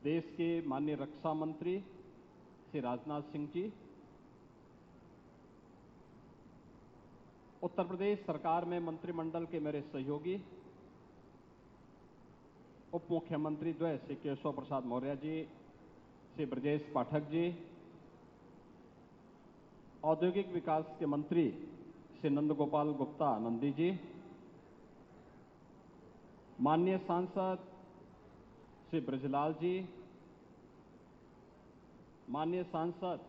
देश के माननीय रक्षा मंत्री श्री राजनाथ सिंह जी, उत्तर प्रदेश सरकार में मंत्रिमंडल के मेरे सहयोगी उप मुख्यमंत्री द्वय श्री केशव प्रसाद मौर्य जी, श्री ब्रजेश पाठक जी, औद्योगिक विकास के मंत्री श्री नंदगोपाल गुप्ता नंदी जी, माननीय सांसद श्री ब्रजलाल जी, माननीय सांसद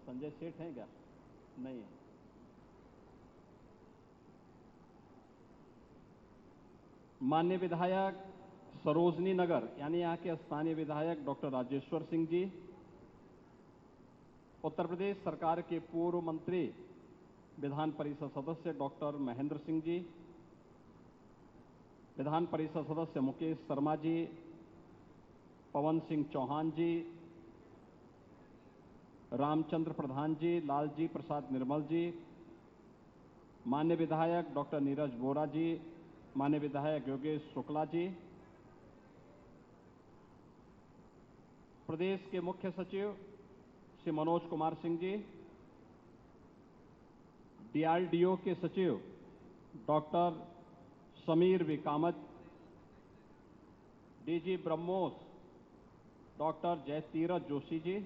संजय सेठ हैं क्या? नहीं। माननीय विधायक सरोजनी नगर यानी यहां के स्थानीय विधायक डॉक्टर राजेश्वर सिंह जी, उत्तर प्रदेश सरकार के पूर्व मंत्री विधान परिषद सदस्य डॉक्टर महेंद्र सिंह जी, विधान परिषद सदस्य मुकेश शर्मा जी, पवन सिंह चौहान जी, रामचंद्र प्रधान जी, लालजी प्रसाद निर्मल जी, माननीय विधायक डॉक्टर नीरज बोरा जी, माननीय विधायक योगेश शुक्ला जी, प्रदेश के मुख्य सचिव श्री मनोज कुमार सिंह जी, डीआरडीओ के सचिव doctor Sameer V Kamat, DG BrahMos doctor Jayateertha Joshi ji,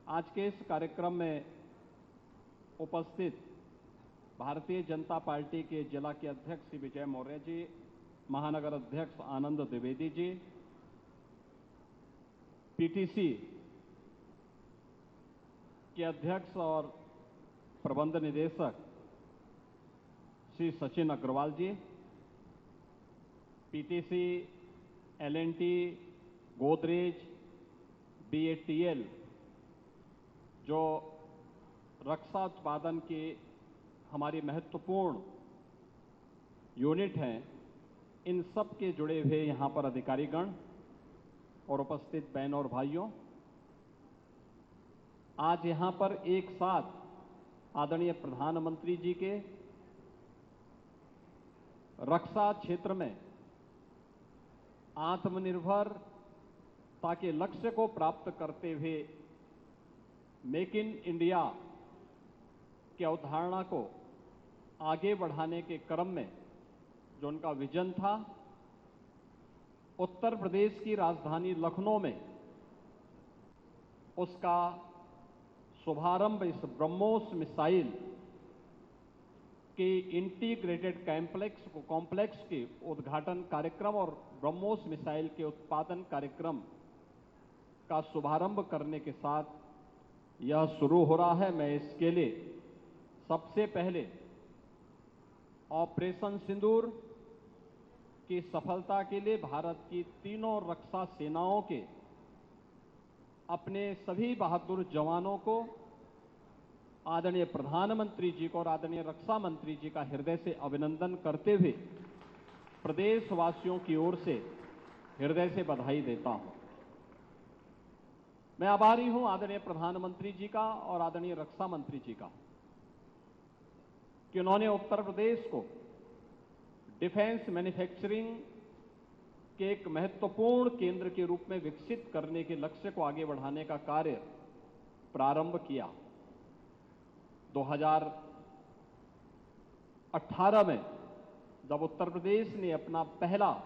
आज के इस कार्यक्रम में उपस्थित भारतीय जनता पार्टी के जिला के अध्यक्ष श्री विजय मौर्य जी, महानगर अध्यक्ष आनंद द्विवेदी जी, पीटीसी के अध्यक्ष और प्रबंध निदेशक श्री सचिन अग्रवाल जी, पीटीसी, एलएनटी, गोदरेज, बीएटीएल जो रक्षा उत्पादन की हमारी महत्वपूर्ण यूनिट हैं, इन सब के जुड़े हुए यहां पर अधिकारीगण और उपस्थित बहनों और भाइयों, आज यहां पर एक साथ आदरणीय प्रधानमंत्री जी के रक्षा क्षेत्र में आत्मनिर्भरता के लक्ष्य को प्राप्त करते हुए मेक इन इंडिया की अवधारणा को आगे बढ़ाने के क्रम में जो उनका विजन था, उत्तर प्रदेश की राजधानी लखनऊ में उसका शुभारंभ इस ब्रह्मोस मिसाइल के इंटीग्रेटेड कॉम्प्लेक्स के उद्घाटन कार्यक्रम और ब्रह्मोस मिसाइल के उत्पादन कार्यक्रम का शुभारंभ करने के साथ यह शुरू हो रहा है। मैं इसके लिए सबसे पहले ऑपरेशन सिंदूर की सफलता के लिए भारत की तीनों रक्षा सेनाओं के अपने सभी बहादुर जवानों को, आदरणीय प्रधानमंत्री जी को और आदरणीय रक्षा मंत्री जी का हृदय से अभिनंदन करते हुए प्रदेशवासियों की ओर से हृदय से बधाई देता हूं। मैं आभारी हूं आदरणीय प्रधानमंत्री जी का और आदरणीय रक्षा मंत्री जी का कि उन्होंने उत्तर प्रदेश को डिफेंस मैन्युफैक्चरिंग के एक महत्वपूर्ण केंद्र के रूप में विकसित करने के लक्ष्य को आगे बढ़ाने का कार्य प्रारंभ किया। 2018 में जब उत्तर प्रदेश ने अपना पहला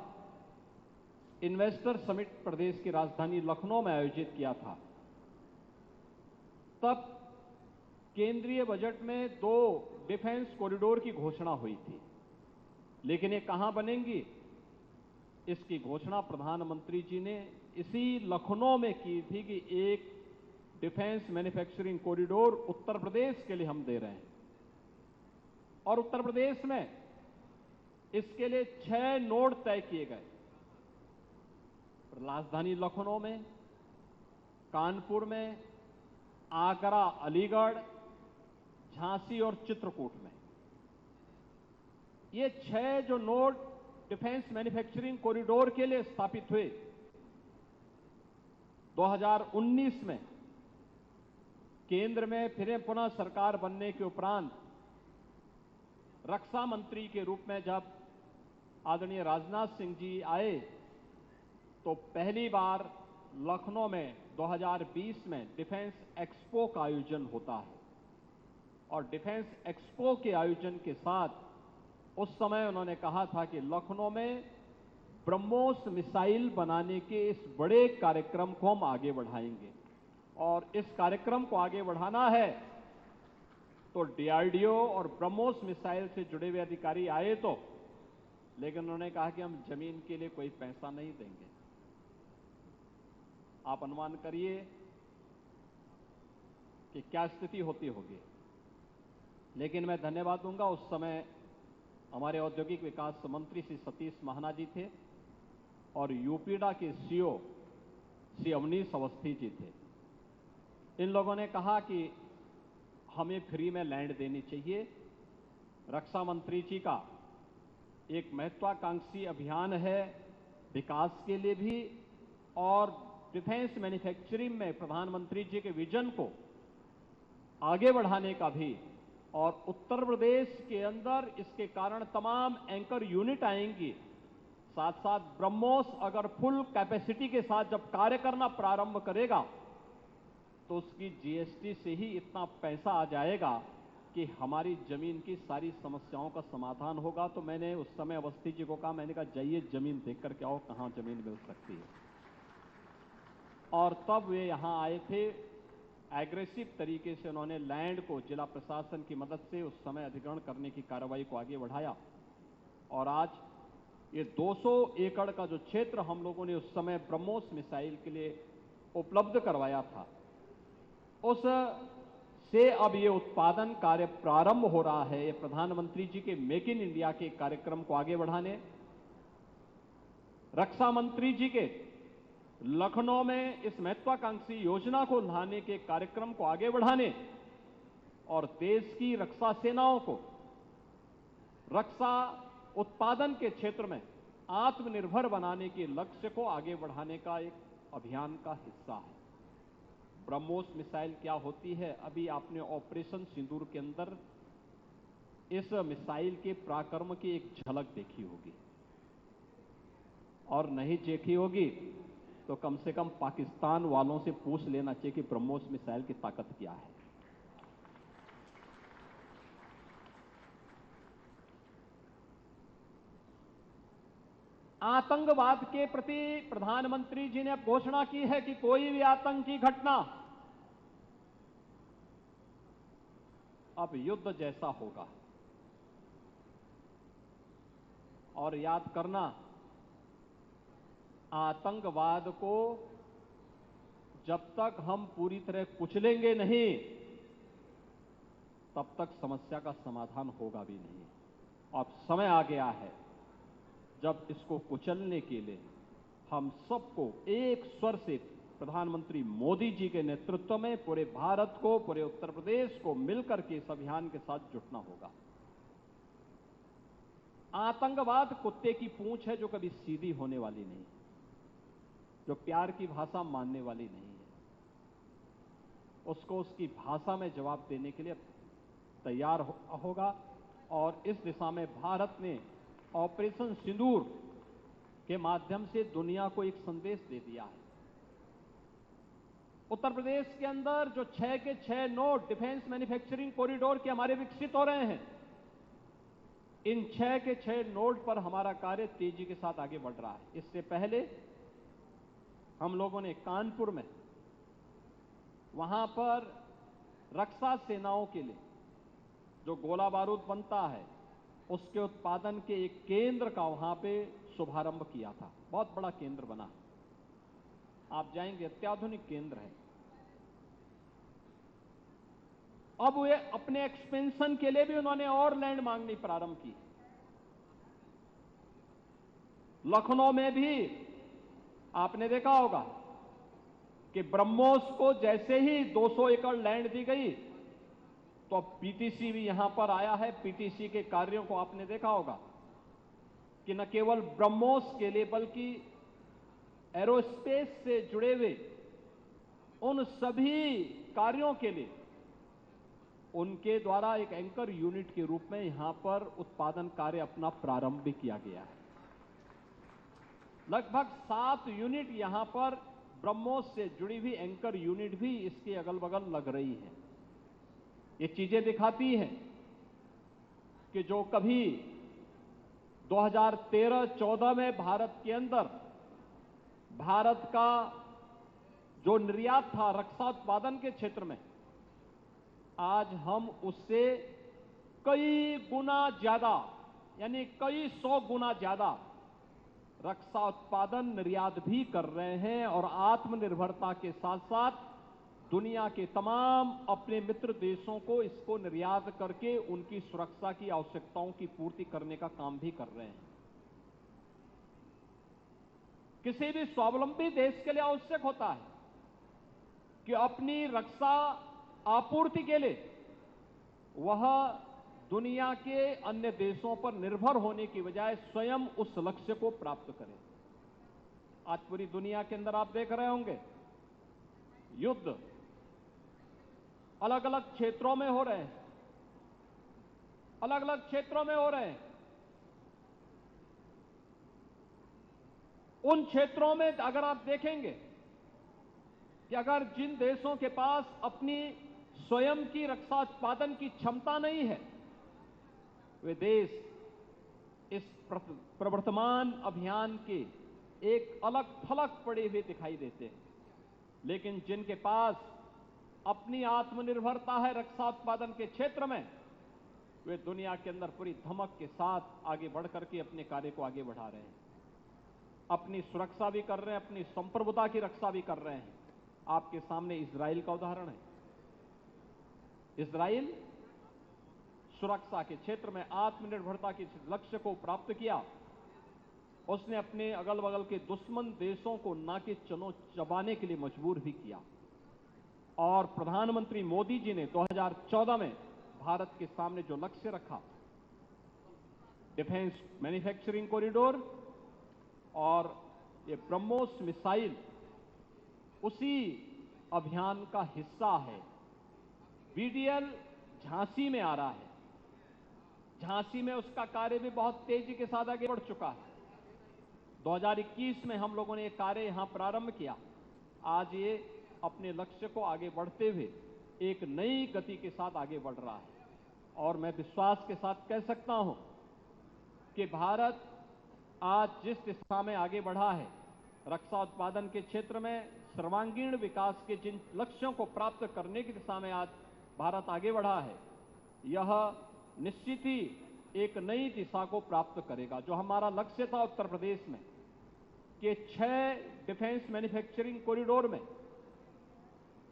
इन्वेस्टर समिट प्रदेश की राजधानी लखनऊ में आयोजित किया था, तब केंद्रीय बजट में 2 डिफेंस कॉरिडोर की घोषणा हुई थी, लेकिन ये कहां बनेंगी, इसकी घोषणा प्रधानमंत्री जी ने इसी लखनऊ में की थी कि एक defence manufacturing corridor Uttar Pradesh के लिए हम दे रहे हैं। और उत्तर प्रदेश में इसके लिए 6 नोड तय किए गए। राजधानी लखनऊ में, कानपुर में, आगरा, अलीगढ़, झांसी और चित्रकूट में ये 6 जो नोड डिफेंस मैन्युफैक्चरिंग कॉरिडोर के लिए स्थापित हुए, 2019 में केंद्र में फिर पुनः सरकार बनने के उपरांत रक्षा मंत्री के रूप में जब आदरणीय राजनाथ सिंह जी आए तो पहली बार लखनऊ में 2020 में डिफेंस एक्सपो का आयोजन होता है और डिफेंस एक्सपो के आयोजन के साथ उस समय उन्होंने कहा था कि लखनऊ में ब्रह्मोस मिसाइल बनाने के इस बड़े कार्यक्रम को हम आगे बढ़ाएंगे और इस कार्यक्रम को आगे बढ़ाना है तो डीआरडीओ और ब्रह्मोस मिसाइल से जुड़े हुए अधिकारी आए तो, लेकिन उन्होंने कहा कि हम जमीन के लिए कोई पैसा नहीं देंगे। आप अनुमान करिए कि क्या स्थिति होती होगी। लेकिन मैं धन्यवाद दूंगा, उस समय हमारे औद्योगिक विकास मंत्री श्री सतीश महाना जी थे और यूपीडा के सीओ श्री अवनीश अवस्थी जी थे। इन लोगों ने कहा कि हमें फ्री में लैंड देनी चाहिए। रक्षा मंत्री जी का एक महत्वाकांक्षी अभियान है विकास के लिए भी और डिफेंस मैन्युफैक्चरिंग में प्रधानमंत्री जी के विजन को आगे बढ़ाने का भी, और उत्तर प्रदेश के अंदर इसके कारण तमाम एंकर यूनिट आएंगी। साथ साथ ब्रह्मोस अगर फुल कैपेसिटी के साथ जब कार्य करना प्रारंभ करेगा तो उसकी जीएसटी से ही इतना पैसा आ जाएगा कि हमारी जमीन की सारी समस्याओं का समाधान होगा। तो मैंने उस समय अवस्थी जी को कहा, मैंने कहा जाइए जमीन देख करके आओ कहां जमीन मिल सकती है। और तब वे यहां आए थे। एग्रेसिव तरीके से उन्होंने लैंड को जिला प्रशासन की मदद से उस समय अधिग्रहण करने की कार्रवाई को आगे बढ़ाया और आज ये 200 एकड़ का जो क्षेत्र हम लोगों ने उस समय ब्रह्मोस मिसाइल के लिए उपलब्ध करवाया था, उस से अब ये उत्पादन कार्य प्रारंभ हो रहा है। ये प्रधानमंत्री जी के मेक इन इंडिया के कार्यक्रम को आगे बढ़ाने, रक्षा मंत्री जी के लखनऊ में इस महत्वाकांक्षी योजना को लाने के कार्यक्रम को आगे बढ़ाने और देश की रक्षा सेनाओं को रक्षा उत्पादन के क्षेत्र में आत्मनिर्भर बनाने के लक्ष्य को आगे बढ़ाने का एक अभियान का हिस्सा है। ब्रह्मोस मिसाइल क्या होती है, अभी आपने ऑपरेशन सिंदूर के अंदर इस मिसाइल के पराक्रम की एक झलक देखी होगी और नहीं देखी होगी तो कम से कम पाकिस्तान वालों से पूछ लेना चाहिए कि ब्रह्मोस मिसाइल की ताकत क्या है। आतंकवाद के प्रति प्रधानमंत्री जी ने अब घोषणा की है कि कोई भी आतंकी घटना अब युद्ध जैसा होगा। और याद करना, आतंकवाद को जब तक हम पूरी तरह कुचलेंगे नहीं तब तक समस्या का समाधान होगा भी नहीं। अब समय आ गया है जब इसको कुचलने के लिए हम सबको एक स्वर से प्रधानमंत्री मोदी जी के नेतृत्व में पूरे भारत को, पूरे उत्तर प्रदेश को मिलकर के इस अभियान के साथ जुटना होगा। आतंकवाद कुत्ते की पूंछ है जो कभी सीधी होने वाली नहीं, जो प्यार की भाषा मानने वाली नहीं है। उसको उसकी भाषा में जवाब देने के लिए तैयार होगा और इस दिशा में भारत ने ऑपरेशन सिंदूर के माध्यम से दुनिया को एक संदेश दे दिया है। उत्तर प्रदेश के अंदर जो 6 के 6 नोड डिफेंस मैन्युफैक्चरिंग कॉरिडोर के हमारे विकसित हो रहे हैं, इन 6 के 6 नोड पर हमारा कार्य तेजी के साथ आगे बढ़ रहा है। इससे पहले हम लोगों ने कानपुर में वहां पर रक्षा सेनाओं के लिए जो गोला बारूद बनता है उसके उत्पादन के एक केंद्र का वहां पे शुभारंभ किया था। बहुत बड़ा केंद्र बना, आप जाएंगे अत्याधुनिक केंद्र है। अब वे अपने एक्सपेंशन के लिए भी उन्होंने और लैंड मांगनी प्रारंभ की। लखनऊ में भी आपने देखा होगा कि ब्रह्मोस को जैसे ही 200 एकड़ लैंड दी गई तो अब पीटीसी भी यहां पर आया है। पीटीसी के कार्यों को आपने देखा होगा कि न केवल ब्रह्मोस के लिए बल्कि एरोस्पेस से जुड़े हुए उन सभी कार्यों के लिए उनके द्वारा एक एंकर यूनिट के रूप में यहां पर उत्पादन कार्य अपना प्रारंभ भी किया गया है। लगभग 7 यूनिट यहां पर ब्रह्मोस से जुड़ी हुई एंकर यूनिट भी इसके अगल बगल लग रही है। ये चीजें दिखाती हैं कि जो कभी 2013-14 में भारत के अंदर भारत का जो निर्यात था रक्षा उत्पादन के क्षेत्र में, आज हम उससे कई गुना ज्यादा यानी कई 100 गुना ज्यादा रक्षा उत्पादन निर्यात भी कर रहे हैं और आत्मनिर्भरता के साथ साथ दुनिया के तमाम अपने मित्र देशों को इसको निर्यात करके उनकी सुरक्षा की आवश्यकताओं की पूर्ति करने का काम भी कर रहे हैं। किसी भी स्वावलंबी देश के लिए आवश्यक होता है कि अपनी रक्षा आपूर्ति के लिए वह दुनिया के अन्य देशों पर निर्भर होने की बजाय स्वयं उस लक्ष्य को प्राप्त करें। आज पूरी दुनिया के अंदर आप देख रहे होंगे युद्ध अलग अलग क्षेत्रों में हो रहे हैं, अलग अलग क्षेत्रों में हो रहे हैं। उन क्षेत्रों में अगर आप देखेंगे कि अगर जिन देशों के पास अपनी स्वयं की रक्षा उत्पादन की क्षमता नहीं है, वे देश इस प्रवर्तमान अभियान के एक अलग थलग पड़े हुए दिखाई देते हैं। लेकिन जिनके पास अपनी आत्मनिर्भरता है रक्षा उत्पादन के क्षेत्र में, वे दुनिया के अंदर पूरी धमक के साथ आगे बढ़ करके अपने कार्य को आगे बढ़ा रहे हैं, अपनी सुरक्षा भी कर रहे हैं, अपनी संप्रभुता की रक्षा भी कर रहे हैं। आपके सामने इजराइल का उदाहरण है। इजराइल सुरक्षा के क्षेत्र में आत्मनिर्भरता के लक्ष्य को प्राप्त किया। उसने अपने अगल बगल के दुश्मन देशों को नाके चनो चबाने के लिए मजबूर भी किया। और प्रधानमंत्री मोदी जी ने 2014 में भारत के सामने जो लक्ष्य रखा, डिफेंस मैन्युफैक्चरिंग कॉरिडोर और ये ब्रह्मोस मिसाइल उसी अभियान का हिस्सा है। बीडीएल झांसी में आ रहा है। झांसी में उसका कार्य भी बहुत तेजी के साथ आगे बढ़ चुका है। 2021 में हम लोगों ने ये कार्य यहां प्रारंभ किया। आज ये अपने लक्ष्य को आगे बढ़ते हुए एक नई गति के साथ आगे बढ़ रहा है। और मैं विश्वास के साथ कह सकता हूं कि भारत आज जिस दिशा में आगे बढ़ा है, रक्षा उत्पादन के क्षेत्र में सर्वांगीण विकास के जिन लक्ष्यों को प्राप्त करने की दिशा में आज भारत आगे बढ़ा है, यह निश्चित ही एक नई दिशा को प्राप्त करेगा। जो हमारा लक्ष्य था उत्तर प्रदेश में कि 6 डिफेंस मैन्युफैक्चरिंग कॉरिडोर में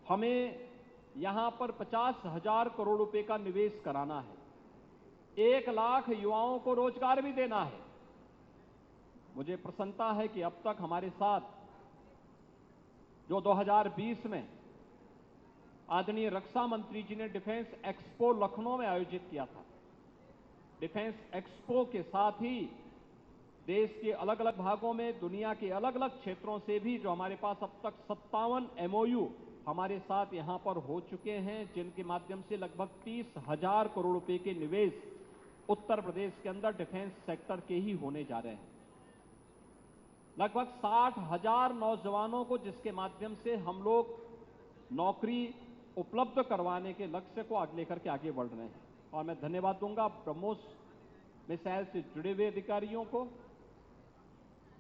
हमें यहां पर 50,000 करोड़ रुपए का निवेश कराना है, 1 लाख युवाओं को रोजगार भी देना है। मुझे प्रसन्नता है कि अब तक हमारे साथ जो 2020 में आदरणीय रक्षा मंत्री जी ने डिफेंस एक्सपो लखनऊ में आयोजित किया था, डिफेंस एक्सपो के साथ ही देश के अलग अलग भागों में दुनिया के अलग अलग क्षेत्रों से भी जो हमारे पास अब तक 57 एमओयू हमारे साथ यहां पर हो चुके हैं, जिनके माध्यम से लगभग 30,000 करोड़ रुपए के निवेश उत्तर प्रदेश के अंदर डिफेंस सेक्टर के ही होने जा रहे हैं। लगभग 60,000 नौजवानों को जिसके माध्यम से हम लोग नौकरी उपलब्ध करवाने के लक्ष्य को आगे लेकर के आगे बढ़ रहे हैं। और मैं धन्यवाद दूंगा ब्रह्मोस मिसाइल से जुड़े हुए अधिकारियों को,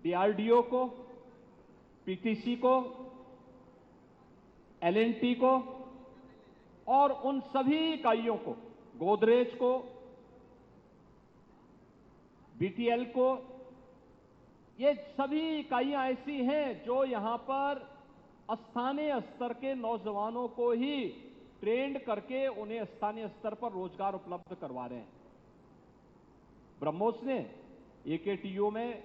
डीआरडीओ को, पीटीसी को, एलएनटी को और उन सभी इकाइयों को, गोदरेज को, बीटीएल को। ये सभी इकाइयां ऐसी हैं जो यहां पर स्थानीय स्तर के नौजवानों को ही ट्रेंड करके उन्हें स्थानीय स्तर पर रोजगार उपलब्ध करवा रहे हैं। ब्रह्मोस ने एकेटीयू में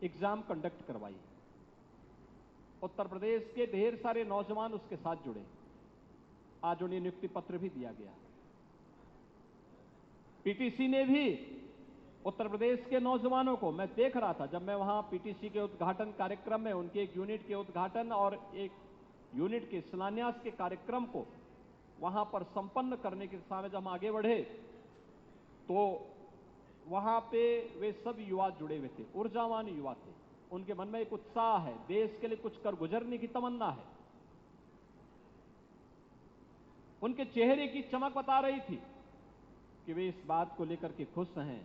एग्जाम कंडक्ट करवाई, उत्तर प्रदेश के ढेर सारे नौजवान उसके साथ जुड़े, आज उन्हें नियुक्ति पत्र भी दिया गया। पीटीसी ने भी उत्तर प्रदेश के नौजवानों को, मैं देख रहा था जब मैं वहां पीटीसी के उद्घाटन कार्यक्रम में उनके एक यूनिट के उद्घाटन और एक यूनिट के शिलान्यास के कार्यक्रम को वहां पर संपन्न करने की दिशा में जब हम आगे बढ़े तो वहां पे वे सब युवा जुड़े हुए थे, ऊर्जावान युवा थे। उनके मन में एक उत्साह है, देश के लिए कुछ कर गुजरने की तमन्ना है। उनके चेहरे की चमक बता रही थी कि वे इस बात को लेकर के खुश हैं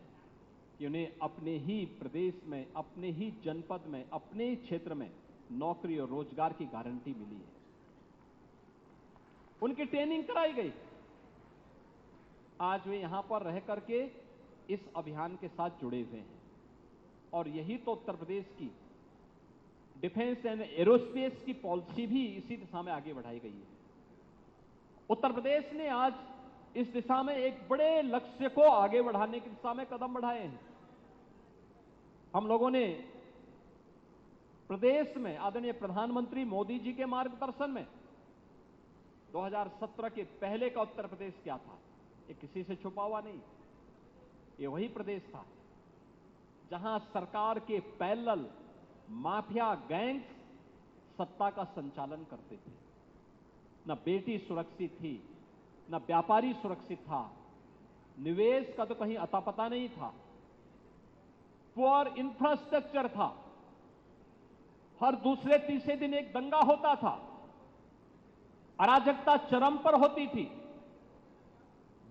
कि उन्हें अपने ही प्रदेश में, अपने ही जनपद में, अपने ही क्षेत्र में नौकरी और रोजगार की गारंटी मिली है। उनकी ट्रेनिंग कराई गई। आज वे यहां पर रह करके इस अभियान के साथ जुड़े हुए हैं और यही तो उत्तर प्रदेश की डिफेंस एंड एरोस्पेस की पॉलिसी भी इसी दिशा में आगे बढ़ाई गई है। उत्तर प्रदेश ने आज इस दिशा में एक बड़े लक्ष्य को आगे बढ़ाने की दिशा में कदम बढ़ाए हैं। हम लोगों ने प्रदेश में आदरणीय प्रधानमंत्री मोदी जी के मार्गदर्शन में 2017 के पहले का उत्तर प्रदेश क्या था, ये किसी से छुपा हुआ नहीं। ये वही प्रदेश था जहां सरकार के पैरेलल माफिया गैंग्स सत्ता का संचालन करते थे। न बेटी सुरक्षित थी, न व्यापारी सुरक्षित था, निवेश का तो कहीं अता पता नहीं था, पुअर इंफ्रास्ट्रक्चर था, हर दूसरे तीसरे दिन एक दंगा होता था, अराजकता चरम पर होती थी,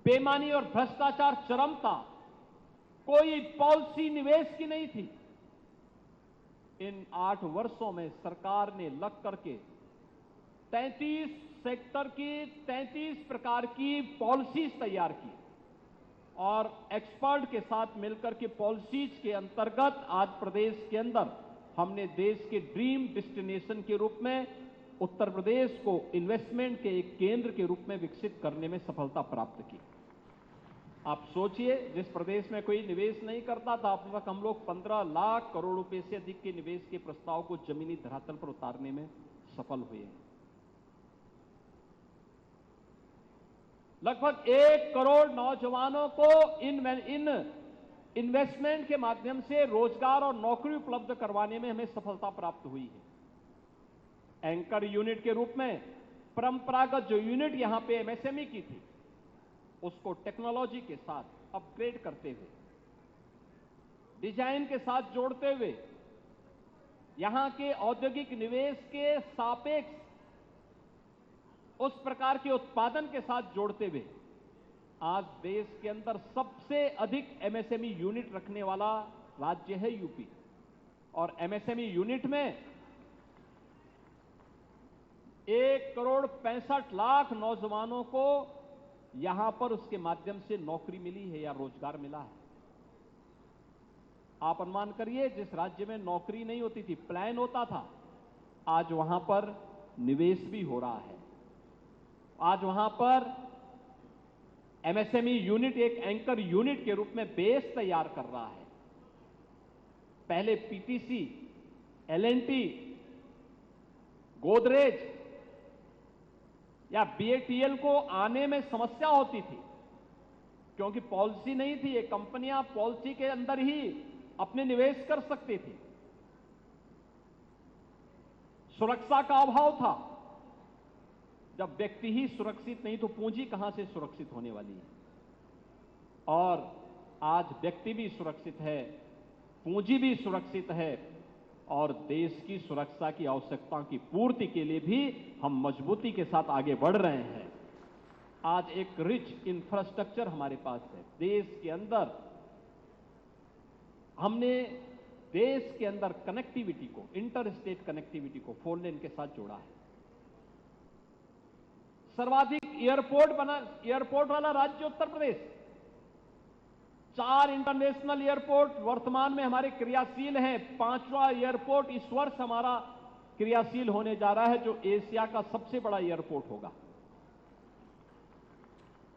बेईमानी और भ्रष्टाचार चरम था, कोई पॉलिसी निवेश की नहीं थी। इन 8 वर्षों में सरकार ने लग करके 33 सेक्टर की 33 प्रकार की पॉलिसीज तैयार की और एक्सपर्ट के साथ मिलकर के पॉलिसीज के अंतर्गत आज प्रदेश के अंदर हमने देश के ड्रीम डेस्टिनेशन के रूप में उत्तर प्रदेश को इन्वेस्टमेंट के एक केंद्र के रूप में विकसित करने में सफलता प्राप्त की। आप सोचिए, जिस प्रदेश में कोई निवेश नहीं करता था, अब तक हम लोग 15 लाख करोड़ रुपए से अधिक के निवेश के प्रस्ताव को जमीनी धरातल पर उतारने में सफल हुए हैं। लगभग 1 करोड़ नौजवानों को इन इन्वेस्टमेंट के माध्यम से रोजगार और नौकरी उपलब्ध करवाने में हमें सफलता प्राप्त हुई है। एंकर यूनिट के रूप में परंपरागत जो यूनिट यहां पे एमएसएमई की थी, उसको टेक्नोलॉजी के साथ अपग्रेड करते हुए, डिजाइन के साथ जोड़ते हुए, यहां के औद्योगिक निवेश के सापेक्ष उस प्रकार के उत्पादन के साथ जोड़ते हुए आज देश के अंदर सबसे अधिक एमएसएमई यूनिट रखने वाला राज्य है यूपी। और एमएसएमई यूनिट में 1 करोड़ 65 लाख नौजवानों को यहां पर उसके माध्यम से नौकरी मिली है या रोजगार मिला है। आप अनुमान करिए, जिस राज्य में नौकरी नहीं होती थी, प्लान होता था, आज वहां पर निवेश भी हो रहा है। आज वहां पर एमएसएमई यूनिट एक एंकर यूनिट के रूप में बेस तैयार कर रहा है। पहले पीटीसी, एलएनटी, गोदरेज या बीएटीएल को आने में समस्या होती थी क्योंकि पॉलिसी नहीं थी। ये कंपनियां पॉलिसी के अंदर ही अपने निवेश कर सकती थी। सुरक्षा का अभाव था। जब व्यक्ति ही सुरक्षित नहीं तो पूंजी कहां से सुरक्षित होने वाली है। और आज व्यक्ति भी सुरक्षित है, पूंजी भी सुरक्षित है और देश की सुरक्षा की आवश्यकताओं की पूर्ति के लिए भी हम मजबूती के साथ आगे बढ़ रहे हैं। आज एक रिच इंफ्रास्ट्रक्चर हमारे पास है। देश के अंदर हमने देश के अंदर कनेक्टिविटी को, इंटर स्टेट कनेक्टिविटी को 4 लेन के साथ जोड़ा है। सर्वाधिक एयरपोर्ट वाला राज्य उत्तर प्रदेश। 4 इंटरनेशनल एयरपोर्ट वर्तमान में हमारे क्रियाशील हैं। 5वां एयरपोर्ट इस वर्ष हमारा क्रियाशील होने जा रहा है, जो एशिया का सबसे बड़ा एयरपोर्ट होगा।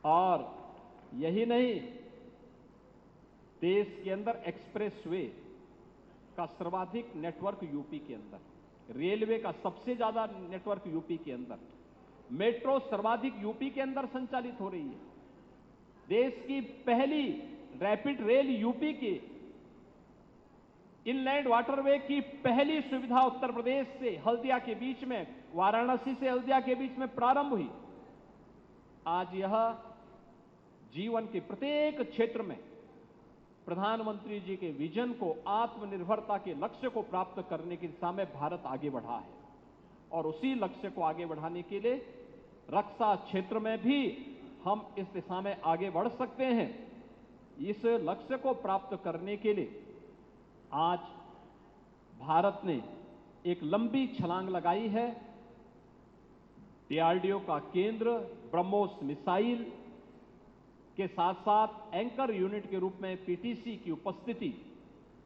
और यही नहीं, देश के अंदर एक्सप्रेसवे का सर्वाधिक नेटवर्क यूपी के अंदर, रेलवे का सबसे ज्यादा नेटवर्क यूपी के अंदर, मेट्रो सर्वाधिक यूपी के अंदर संचालित हो रही है। देश की पहली रैपिड रेल यूपी की, इनलैंड वाटरवे की पहली सुविधा उत्तर प्रदेश से हल्दिया के बीच में, वाराणसी से हल्दिया के बीच में प्रारंभ हुई। आज यह जीवन के प्रत्येक क्षेत्र में प्रधानमंत्री जी के विजन को, आत्मनिर्भरता के लक्ष्य को प्राप्त करने की दिशा में भारत आगे बढ़ा है। और उसी लक्ष्य को आगे बढ़ाने के लिए रक्षा क्षेत्र में भी हम इस दिशा में आगे बढ़ सकते हैं। इस लक्ष्य को प्राप्त करने के लिए आज भारत ने एक लंबी छलांग लगाई है। डीआरडीओ का केंद्र ब्रह्मोस मिसाइल के साथ साथ एंकर यूनिट के रूप में पीटीसी की उपस्थिति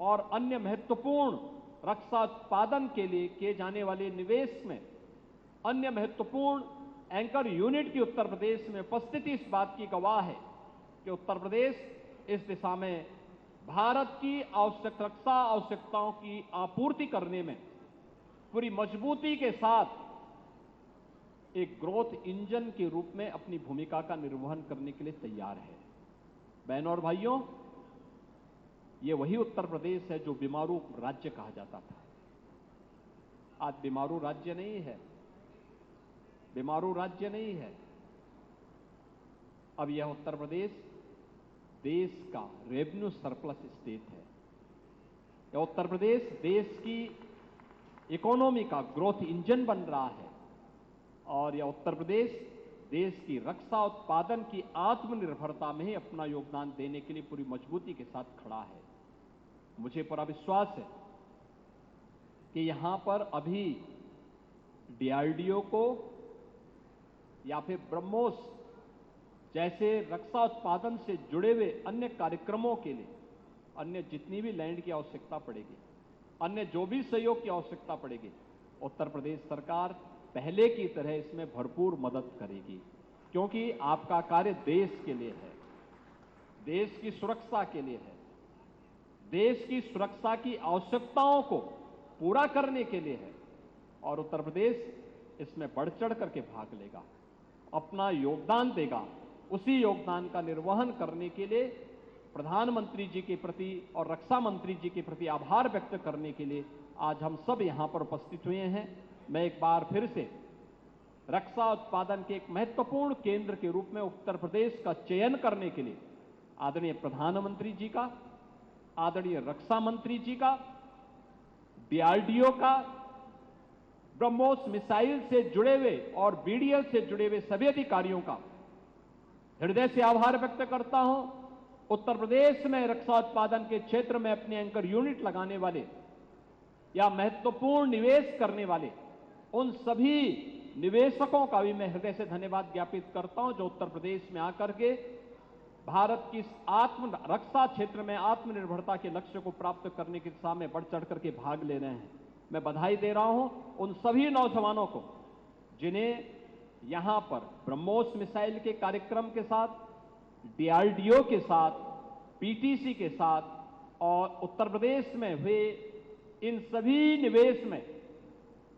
और अन्य महत्वपूर्ण रक्षा उत्पादन के लिए किए जाने वाले निवेश में अन्य महत्वपूर्ण एंकर यूनिट की उत्तर प्रदेश में उपस्थिति इस बात की गवाह है कि उत्तर प्रदेश इस दिशा में भारत की रक्षा आवश्यकताओं की आपूर्ति करने में पूरी मजबूती के साथ एक ग्रोथ इंजन के रूप में अपनी भूमिका का निर्वहन करने के लिए तैयार है। बहनों और भाइयों, ये वही उत्तर प्रदेश है जो बीमारू राज्य कहा जाता था। आज बीमारू राज्य नहीं है, बीमारू राज्य नहीं है। अब यह उत्तर प्रदेश देश का रेवेन्यू सरप्लस स्टेट है। यह उत्तर प्रदेश देश की इकोनॉमी का ग्रोथ इंजन बन रहा है और यह उत्तर प्रदेश देश की रक्षा उत्पादन की आत्मनिर्भरता में ही अपना योगदान देने के लिए पूरी मजबूती के साथ खड़ा है। मुझे पूरा विश्वास है कि यहां पर अभी डीआरडीओ को या फिर ब्रह्मोस जैसे रक्षा उत्पादन से जुड़े हुए अन्य कार्यक्रमों के लिए अन्य जितनी भी लैंड की आवश्यकता पड़ेगी, अन्य जो भी सहयोग की आवश्यकता पड़ेगी, उत्तर प्रदेश सरकार पहले की तरह इसमें भरपूर मदद करेगी। क्योंकि आपका कार्य देश के लिए है, देश की सुरक्षा के लिए है, देश की सुरक्षा की आवश्यकताओं को पूरा करने के लिए है और उत्तर प्रदेश इसमें बढ़ चढ़ करके भाग लेगा, अपना योगदान देगा। उसी योगदान का निर्वहन करने के लिए प्रधानमंत्री जी के प्रति और रक्षा मंत्री जी के प्रति आभार व्यक्त करने के लिए आज हम सब यहां पर उपस्थित हुए हैं। मैं एक बार फिर से रक्षा उत्पादन के एक महत्वपूर्ण केंद्र के रूप में उत्तर प्रदेश का चयन करने के लिए आदरणीय प्रधानमंत्री जी का, आदरणीय रक्षा मंत्री जी का, डीआरडीओ का, ब्रह्मोस मिसाइल से जुड़े हुए और बीडीएल से जुड़े हुए सभी अधिकारियों का हृदय से आभार व्यक्त करता हूं। उत्तर प्रदेश में रक्षा उत्पादन के क्षेत्र में अपने एंकर यूनिट लगाने वाले या महत्वपूर्ण निवेश करने वाले उन सभी निवेशकों का भी मैं हृदय से धन्यवाद ज्ञापित करता हूं जो उत्तर प्रदेश में आकर के भारत की रक्षा क्षेत्र में आत्मनिर्भरता के लक्ष्य को प्राप्त करने की दिशा में बढ़ चढ़ करके भाग ले रहे हैं। मैं बधाई दे रहा हूं उन सभी नौजवानों को जिन्हें यहां पर ब्रह्मोस मिसाइल के कार्यक्रम के साथ, डीआरडीओ के साथ, पीटीसी के साथ और उत्तर प्रदेश में हुए इन सभी निवेश में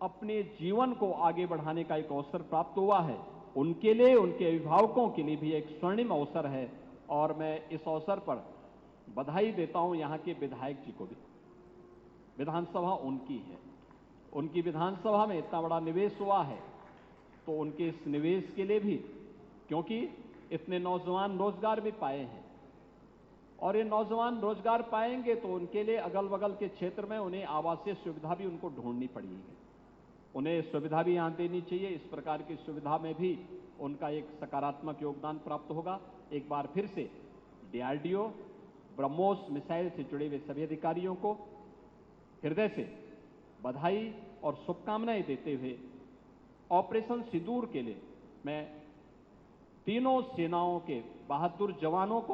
अपने जीवन को आगे बढ़ाने का एक अवसर प्राप्त हुआ है। उनके लिए, उनके अभिभावकों के लिए भी एक स्वर्णिम अवसर है और मैं इस अवसर पर बधाई देता हूं यहां के विधायक जी को भी। विधानसभा उनकी है, उनकी विधानसभा में इतना बड़ा निवेश हुआ है तो उनके इस निवेश के लिए भी, क्योंकि इतने नौजवान रोजगार भी पाए हैं और ये नौजवान रोजगार पाएंगे तो उनके लिए अगल बगल के क्षेत्र में उन्हें आवासीय सुविधा भी उनको ढूंढनी पड़ेगी, उन्हें सुविधा भी यहां देनी चाहिए। इस प्रकार की सुविधा में भी उनका एक सकारात्मक योगदान प्राप्त होगा। एक बार फिर से डीआरडीओ, ब्रह्मोस मिसाइल से जुड़े हुए सभी अधिकारियों को हृदय से बधाई और शुभकामनाएं देते हुए ऑपरेशन सिंदूर के लिए मैं तीनों सेनाओं के बहादुर जवानों को